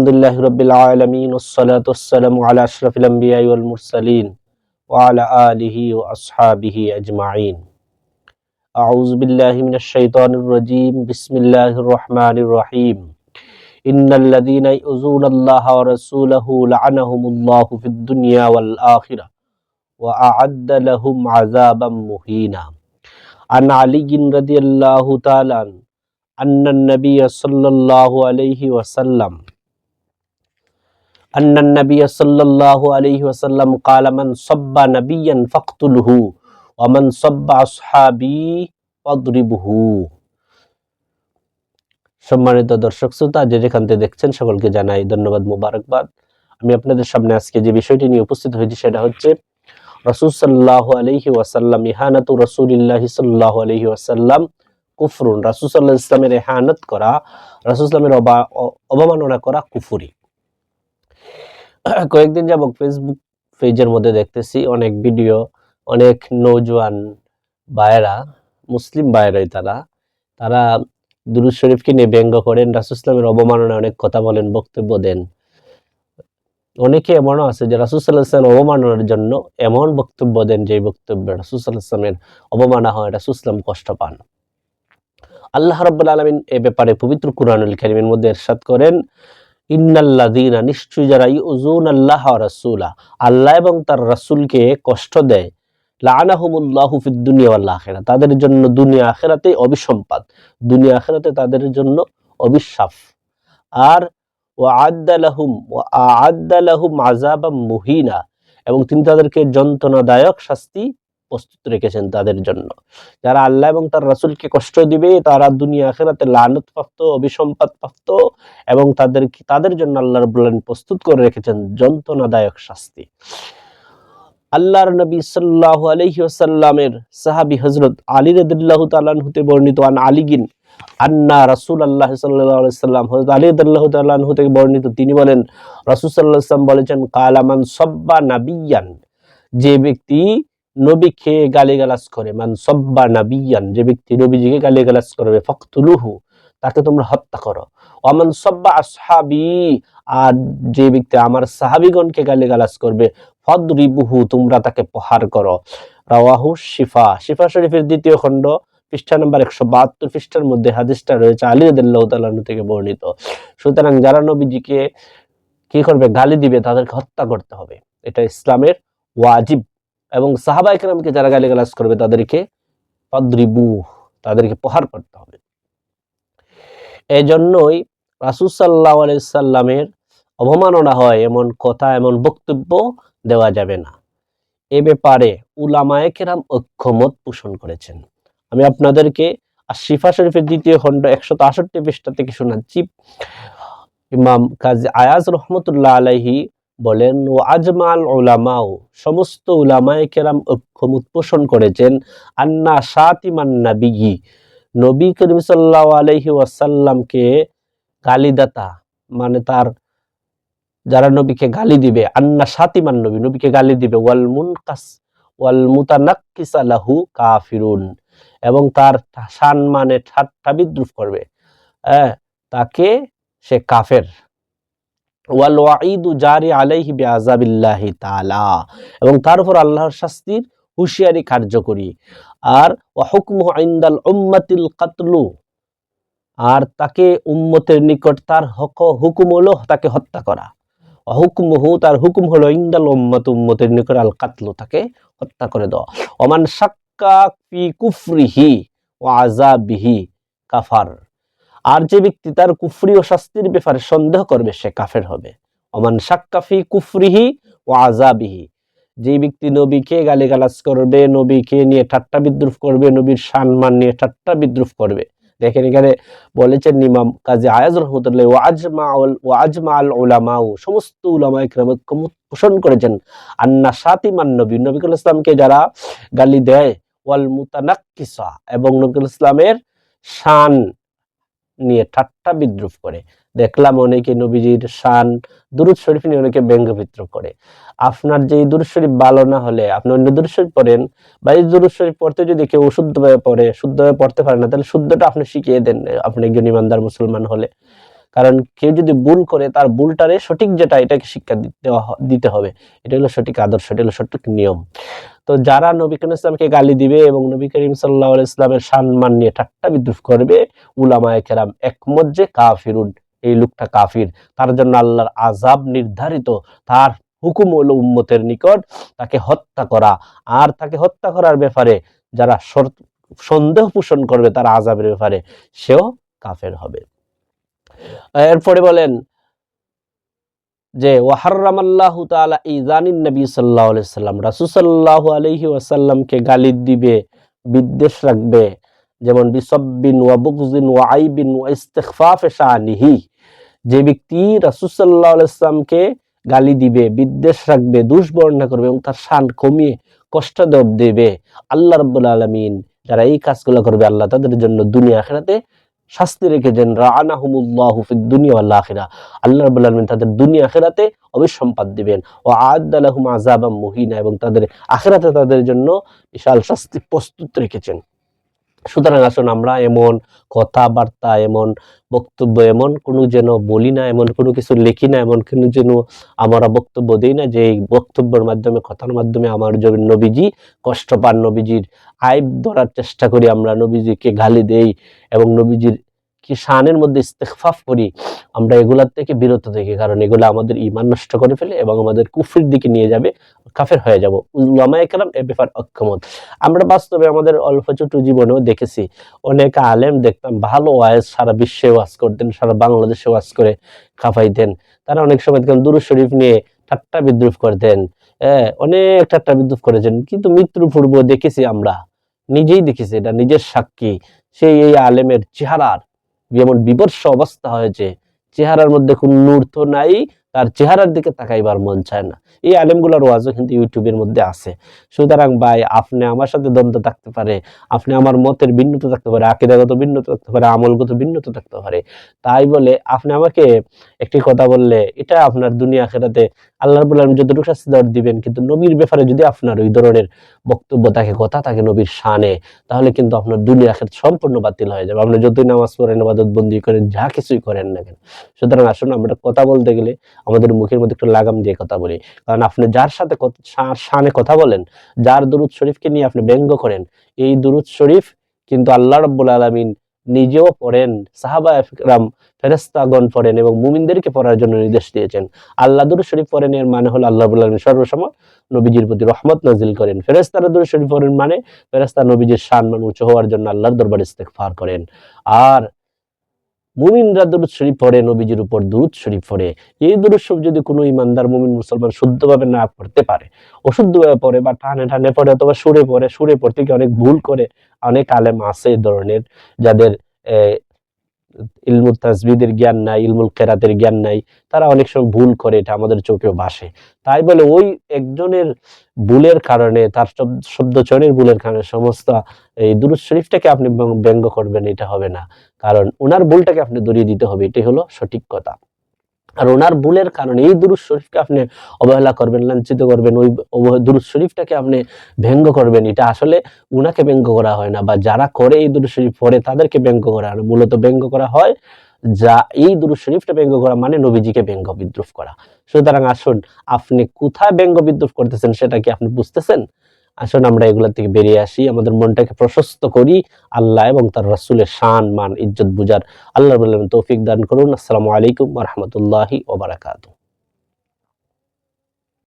আলহামদুলিল্লাহি রাব্বিল আলামিন ওয়াসসালাতু ওয়াসসালামু আলা আশরাফিল আমবিয়াই ওয়াল মুরসালিন ওয়া আলা আলিহি ওয়া আসহাবিহি আজমাইন। আউযু বিল্লাহি মিনাশ শাইতানির রাজীম। বিসমিল্লাহির রহমানির রহিম। ইন্নাল্লাযীনা ইউযুনাল্লাহা ওয়া রাসূলাহু লা'আনাহুমুল্লাহু ফিদ দুনিয়া ওয়াল আখিরাহ ওয়া আ'আদ্দা লাহুম আযাবাম মুহিনা। আন আলিয়্যিন রাদিয়াল্লাহু তাআলা আন্নান নাবিয়্য সাল্লাল্লাহু আলাইহি ওয়াসাল্লাম ক্বালা মান সাব্বা নাবিয়্যান ফাকতুলহু ওয়া মান সাব্বা আসহাবী ফাদরিবহু। সম্মানিত দর্শক শ্রোতা, যে যেখান থেকে দেখছেন সকলকে জানাই ধন্যবাদ, মোবারকবাদ। আমি আপনাদের সামনে আজকে যে বিষয়টি নিয়ে উপস্থিত হয়েছি সেটা হচ্ছে রাসূল সাল্লাল্লাহু আলাইহি ওয়াসাল্লাম ইহানাতু রাসূলিল্লাহি সাল্লাল্লাহু আলাইহি ওয়াসাল্লাম কুফরুন। রাসূল সাল্লাল্লাহু আলাইহি ওয়াসাল্লামের ইহানাত করা, রাসূল সাল্লাল্লাহু আলাইহি ওয়াসাল্লামের অবমাননা করা কুফরি। কয়েকদিন যাবত ফেসবুক পেজের মধ্যে দেখতেছি অনেক ভিডিও, অনেক নওজোয়ান ভাইয়েরা, মুসলিম ভাইয়েরাই তারা দুরূদ শরীফকে নিয়ে ব্যঙ্গ করেন, রাসূল সাল্লাল্লাহু আলাইহি ওয়াসাল্লামের অবমাননায় অনেক কথা বলেন, বক্তব্য দেন। অনেকে এমনও আছে যে রাসূল সাল্লাল্লাহু আলাইহি ওয়াসাল্লামের অবমাননার জন্য এমন বক্তব্য দেন যে বক্তব্যে রাসূল সাল্লাল্লাহু আলাইহি ওয়াসাল্লামের অবমাননা হয়, রাসূল সাল্লাল্লাহু আলাইহি ওয়াসাল্লাম কষ্ট পান। আল্লাহ রাব্বুল আলামিন এ ব্যাপারে পবিত্র কুরআনুল কারীমের মধ্যে ইরশাদ করেন, ইন্নাল্লাযীনা, নিশ্চয়ই যারা ইউযুনাল্লাহা ওয়া রাসূলা, আল্লাহ এবং তার রাসূলকে কষ্ট দেয়, লা'আনাহুমুল্লাহু ফিদ দুনিয়া ওয়াল আখিরাহ, তাদের জন্য দুনিয়া আখিরাতে অভিসম্পাত, দুনিয়া আখিরাতে তাদের জন্য অভিশাপ। আর ওয়া আ'আদ্দা লাহুম আযাবাম মুহিনা, এবং তিনি তাদেরকে যন্ত্রণাদায়ক শাস্তি প্রস্তুত রেখেছেন তাদের জন্য। যারা আল্লাহ এবং তার রাসূলকে কষ্ট দিবে তারা দুনিয়া আখিরাতে লানত প্রাপ্ত, অভিসম্পাত প্রাপ্ত, এবং তাদের জন্য আল্লাহ রাব্বুল আলামিন প্রস্তুত করে রেখেছেন যন্ত্রণাদায়ক শাস্তি। আল্লাহর নবী সাল্লাল্লাহু আলাইহি ওয়াসাল্লামের সাহাবী হযরত আলী রাদিয়াল্লাহু তাআলা আনহু হতে বর্ণিত, আন আলীগিন আন্না রাসূলুল্লাহ সাল্লাল্লাহু আলাইহি ওয়াসাল্লাম, হযরত আলী রাদিয়াল্লাহু তাআলা আনহু থেকে বর্ণিত, তিনি বলেন রাসূল সাল্লাল্লাহু আলাইহি ওয়াসাল্লাম বলেছেন, ক্বালা মান সাব্বা নাবিয়্যান, যে ব্যক্তি নবীকে গালিগালাজ করে, মান সাব্বা নাবিয়্যান, যে ব্যক্তি নবীজিকে গালিগালাজ করবে, ফাকতুলুহু, তাকে তোমরা হত্যা করো। ওয়া মান সাব্বা আসহাবী, আর যে ব্যক্তি আমার সাহাবীগণকে গালিগালাজ করবে, ফাদরিবুহু, তোমরা তাকে প্রহার করো। রাওয়াহু শিফা, শিফা শরীফের 2য় খণ্ড পৃষ্ঠা নম্বর 172 পৃষ্ঠার মধ্যে হাদিসটা রয়েছে, আলী রাদিয়াল্লাহু তাআলা আনহু থেকে বর্ণিত। সুতরাং যারা নবীজিকে কি করবে, গালি দিবে, তাদেরকে হত্যা করতে হবে, এটা ইসলামের ওয়াজিব। এবং সাহাবায়ে কেরামকে যারা গালিগালাজ করবে তাদেরকে ফাদরিবু, তাদেরকে প্রহার করতে হবে। এজন্যই রাসূল সাল্লাল্লাহু আলাইহি সাল্লামের অবমাননা হয় এমন কথা, এমন বক্তব্য দেওয়া যাবে না। এ ব্যাপারে উলামায়ে কেরাম ঐক্যমত পোষণ করেছেন। আমি আপনাদেরকে শিফা শরীফের 2য় খণ্ড 163 পৃষ্ঠা থেকে শোনাচ্ছি। ইমাম কাজী আয়াজ রহমতুল্লাহ আলাইহি বলেন, ও আজমাল উলামাও, সমস্ত উলামায়ে কেরাম ঐক্যমত পোষণ করেছেন, আন্না শাতিমান নাবিয়্যি, নবী করিম সাল্লাল্লাহু আলাইহি ওয়াসাল্লামকে গালিদাতা, মানে তার যারা নবীকে গালি দিবে, আন্না শাতিমান নবী, নবীকে গালি দিবে, ওয়াল মুতানাক্কিসা লাহু কাফিরুন, এবং তার সম্মানে ঠাট্টা বিদ্রূপ করবে, তাকে সে কাফের। ওয়াল ওয়াঈদু জারি আলাইহি বিআযাবিল্লাহি তাআলা, এবং তার উপর আল্লাহর শাস্তির হুঁশিয়ারি কার্যকরী। আর ওয়া হুকমুহু ইনদাল উম্মাতিল কাতলু, আর তাকে উম্মতের নিকট তার হুকুম হলো তাকে হত্যা করা। ওয়া হুকমুহু, তার হুকুম হলো ইনদাল উম্মাত, উম্মতের নিকট আল কাতলু, তাকে হত্যা করে দেওয়া। ওমান শাক্কা ফি কুফরিহি ওয়া আযাবিহি কাফার, আর যে ব্যক্তি তার কুফরি ও শাস্তির ব্যাপারে সন্দেহ করবে সে কাফের হবে। ওমান শাক্কা ফি কুফরিহি ওয়া আযাবিহি, যে ব্যক্তি নবীকে গালিগালাজ করবে, নবীকে নিয়ে ঠাট্টা বিদ্রূপ করবে, নবীর সম্মান নিয়ে ঠাট্টা বিদ্রূপ করবে। দেখেন এখানে বলেছেন ইমাম কাজী আয়াজ রাহমাতুল্লাহ, ওয়া আজমাল উলামাউ, সমস্ত উলামায়ে কেরাম ঐক্যমত পোষণ করেছেন, আন্না শাতিমান নবী, নবী ইসলামকে যারা গালি দেয়, ওয়াল মুতানাক্কিসা, এবং নবী ইসলামের শান নিয়ে ঠাট্টা বিদ্রূপ করে। দেখলাম অনেকে নবীজির শান দুরূদ শরীফ নিয়ে অনেকে ব্যঙ্গ বিদ্রূপ করে। আপনার যে দুরূদ শরীফ ভালো না হলে আপনি অন্য দুরূদ শরীফ পড়েন, বা এই দুরূদ শরীফ পড়তে যদি কেউ শুদ্ধভাবে পড়ে, শুদ্ধভাবে পড়তে পারে না, তাহলে শুদ্ধটা আপনি শিখিয়ে দেন, আপনি একজন ইমানদার মুসলমান হলে। কারণ কেউ যদি ভুল করে তার ভুলটারে সঠিক যেটা এটাকে শিক্ষা দিতে হবে। এটা হলো সঠিক আদর্শ, এটা হলো সঠিক নিয়ম। তো যারা নবী করিম ইসলামকে গালি দিবে এবং নবী করিম সাল্লাল্লাহু আলাইহি ইসলামের সম্মান নিয়ে ঠাট্টা বিদ্রুপ করবে, উলামায়ে কেরাম একমত যে কাফিরুন, এই লোকটা কাফির, তার জন্য আল্লাহর আযাব নির্ধারিত। তার হুকুম হলো উম্মতের নিকট তাকে হত্যা করা, আর তাকে হত্যা করার ব্যাপারে যারা সন্দেহ পোষণ করবে তার আযাবের ব্যাপারে, সেও কাফের হবে। এরপরে বলেন যে ওয়াহাররামাল্লাহু তাআলা ইযানিন নবী সাল্লাল্লাহু আলাইহি সাল্লাম, রাসূল সাল্লাল্লাহু আলাইহি ওয়াসাল্লামকে গালি দিবে, বিদ্বেষ রাখবে, যেমন বিসাব্বিন ওয়া বুগযিন ওয়া আইবিন ওয়া ইস্তিগফাফি শানিহি। যে ব্যক্তি রাসূল সাল্লাল্লাহু আলাইহি সাল্লামকে গালি দিবে, বিদ্বেষ রাখবে, দোষ বর্ণনা করবে এবং তার শান কমিয়ে কষ্ট দেবে, আল্লাহ রাব্বুল আলামিন যারা এই কাজগুলো করবে আল্লাহ তাদের জন্য দুনিয়া আখিরাতে শাস্তি রেখেছেন। রাআনাহুমুল্লাহু ফিদ দুনিয়া ওয়াল আখিরা, আল্লাহ রাব্বুল আলামিন তাদের দুনিয়া আখিরাতে অবিসম্পাদ দিবেন। ওয়া আ'আদ্দা লাহুম আযাবাম মুহিনা, এবং তাদের আখিরাতে তাদের জন্য বিশাল শাস্তি প্রস্তুত রেখেছেন। সুতরাং আসুন আমরা এমন কথাবার্তা, এমন বক্তব্য, এমন কোনো যেন বলি না, এমন কোনো কিছু লিখি না, এমন কোনো যেন আমরা বক্তব্য দিই না যে এই বক্তব্যের মাধ্যমে, কথার মাধ্যমে আমার নবীজি কষ্ট পান, নবীজির আইব ধরার চেষ্টা করি, আমরা নবীজিকে গালি দেই এবং নবীজির কি শানের মধ্যে ইস্তেগফার করি। আমরা এগুলার থেকে বিরত থাকি, কারণ এগুলো আমাদের ঈমান নষ্ট করে ফেলে এবং আমাদের কুফরির দিকে নিয়ে যাবে, কাফের হয়ে যাব। উলামায়ে কেরাম এ ব্যাপারে অক্ষমত। আমরা বাস্তবে আমাদের অল্প ছোট জীবনেও দেখেছি, অনেক আলেম দেখতাম ভালো ওয়াজ, সারা বিশ্বে ওয়াজ করতেন, সারা বাংলাদেশে ওয়াজ করে কাঁপাইতেন। তারা অনেক সময় দেখলাম দুরূদ শরীফ নিয়ে ঠাট্টা বিদ্রুপ করতেন, অনেক ঠাট্টা বিদ্রুপ করেছেন, কিন্তু মৃত্যুর পূর্ব দেখেছি, আমরা নিজেই দেখেছি, এটা নিজের সাক্ষী, সেই এই আলেমের চেহারার যেমন বিভৎস অবস্থা হয়েছে, চেহারার মধ্যে কোন নূর তো নাই, তার চেহারার দিকে তাকাইবার মন চায় না। এই আলেমগুলোর ওয়াজও কিন্তু ইউটিউবের মধ্যে আছে। সুতরাং ভাই, আপনি আমার সাথে দ্বন্দ্ব থাকতে পারে, আপনি আমার মতের ভিন্নতা থাকতে পারে, আকীদাগত ভিন্নতা থাকতে পারে, আমলগত ভিন্নতা থাকতে পারে, তাই বলে আপনি আমাকে একটি কথা বললে এটা আপনার দুনিয়া আখিরাতে আল্লাহ রাব্বুল আলামিন যতটুকু শাস্তি দেওয়ার দিবেন, কিন্তু নবীর ব্যাপারে যদি আপনার ওই ধরনের বক্তব্য থাকে, কথা থাকে নবীর শানে, তাহলে কিন্তু আপনার দুনিয়া আখিরাত সম্পূর্ণ বাতিল হয়ে যাবে। আপনি যতই নামাজ পড়েন, ইবাদত বন্দি করেন, যা কিছুই করেন না কেন। সুতরাং আসুন আমরা কথা বলতে গেলে আমাদের মুখের মধ্যে একটু লাগাম দিয়ে কথা বলি, কারণ আপনি যার সাথে শানে কথা বলেন, যার দুরূদ শরীফকে নিয়ে আপনি ব্যঙ্গ করেন, এই দুরূদ শরীফ কিন্তু আল্লাহ রাব্বুল আলামিন নিজেও পড়েন, সাহাবায়ে কেরাম ফেরেশতাগণ পড়েন এবং মুমিনদেরকে পড়ার জন্য নির্দেশ দিয়েছেন। আল্লাহ দুরূদ শরীফ পড়েন এর মানে হলো আল্লাহ রাব্বুল আলামিন সর্বসময় নবীজির প্রতি রহমত নাজিল করেন। ফেরেশতারা দুরূদ শরীফ পড়েন মানে ফেরেশতা নবীজির সম্মান উঁচু হওয়ার জন্য আল্লাহর দরবারে ইস্তেগফার করেন। আর মুমিনরা দুরূদ শরীফ পড়ে, নবীজির উপর দুরূদ শরীফ পড়ে। এই দুরূদ শরীফ যদি কোনো ইমানদার মুমিন মুসলমান শুদ্ধভাবে না পড়তে পারে, অশুদ্ধভাবে পড়ে বা টানে টানে পড়ে অথবা সুরে পড়ে, সুরে পড়তে গিয়ে অনেক ভুল করে, অনেক আলেম আছে এই ধরনের, যাদের ইলমুল তাজবিদের জ্ঞান নাই, ইলমুল কেরাতের জ্ঞান নাই, তারা অনেক সময় ভুল করে, এটা আমাদের চোখেও ভাসে। তাই বলে ওই একজনের ভুলের কারণে, তার শব্দ চয়নের ভুলের কারণে সমস্ত এই দুরূদ শরীফটাকে আপনি ব্যঙ্গ করবেন, এটা হবে না। কারণ ওনার ভুলটাকে আপনি ধরিয়ে দিতে হবে, এটাই হলো সঠিক কথা। আর ওনার ভুলের কারণে এই দুরূদ শরীফকে আপনি অবহেলা করবেন, লাঞ্ছিত করবেন, ওই দুরূদ শরীফটাকে আপনি ব্যঙ্গ করবেন, এটা আসলে উনাকে ব্যঙ্গ করা হয় না, বা যারা করে এই দুরূদ শরীফ পড়ে তাদেরকে ব্যঙ্গ করা হয় না, মূলত ব্যঙ্গ করা হয় যা এই দুরূদ শরীফটা ব্যঙ্গ করা মানে নবীজিকে ব্যঙ্গ বিদ্রুপ করা। সুতরাং আসুন, আপনি কোথায় ব্যঙ্গ বিদ্রুপ করতেছেন সেটা কি আপনি বুঝতেছেন? আসুন আমরা এগুলা থেকে বেরিয়ে আসি, আমাদের মনটাকে প্রশস্ত করি, আল্লাহ এবং তার রাসূলের শান মান ইজ্জত বুঝার আল্লাহ রাব্বুল আলামিন তৌফিক দান করুন। আসসালামু আলাইকুম ওয়া রাহমাতুল্লাহি ওয়া বারাকাতুহু।